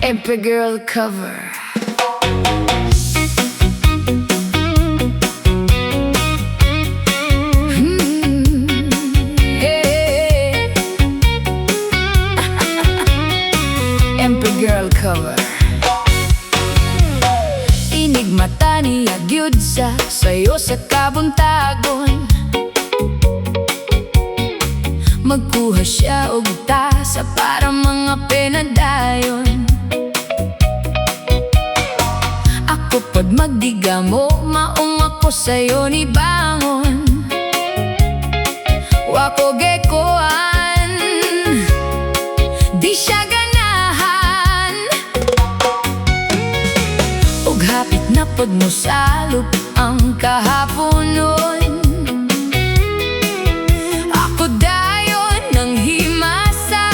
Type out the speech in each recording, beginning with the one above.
EmpeGirl cover. EmpeGirl cover. Inigmata niya gyud sa sayo sa kabuntagon. Magkuha siya og tasa para mga penadayon. Ako pod magdiga mo, maong ako sayo ni bangon. Wako gekoan, di siya ganahan. Ug hapit na pod mo salop ang kahaponon. Ako dayon ng himasa,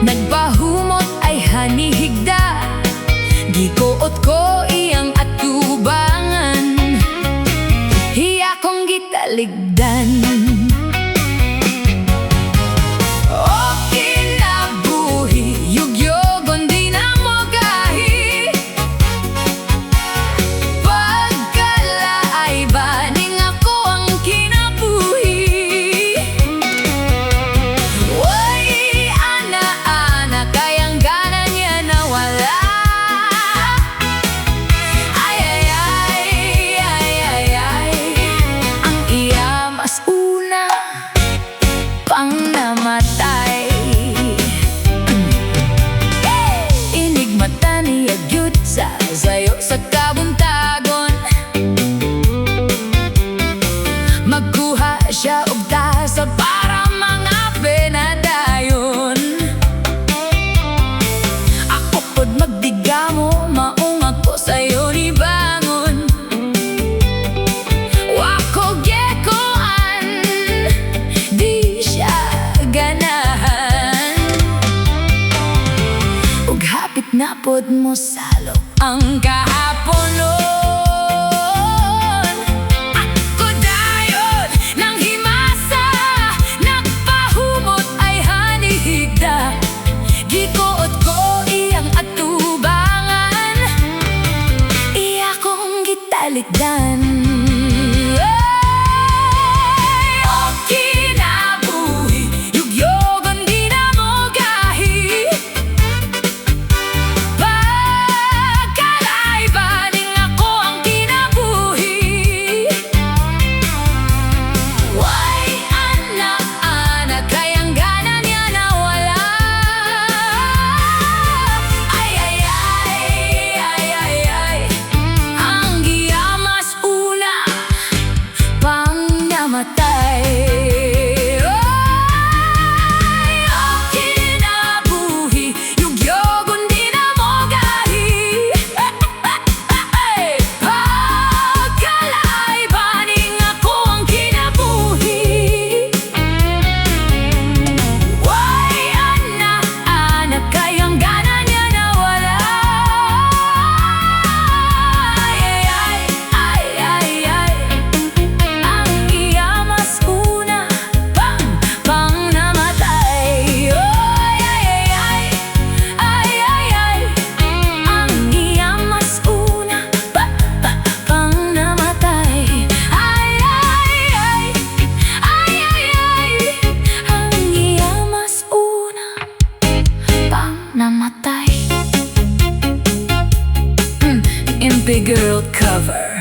nagbahumot ay hanihigda. Gikuot ko iyang atubangan, hiya kong gitaligdan. O kinabuhi, yugyogon di na mo gahi. Pagkalaay baning ako ang kinabuhi. Way ana-ana kayang gana niya nawala. Pang namatay. Inigmata niya gyud sa sayo sa kabuntagon. Magkuha siya og tasa para mga penadayon. Ako pod magdiga mo, maong ako sayo ni bangon. Wako gekoan, di siya ganahan. Ug hapit na pod mo salop ang kahaponon. Ako dayon ng himasa, nagpahumot ay hanihigda. Gikuot ko iyang atubangan, iya kong gitaligdan. EmpeGirl cover.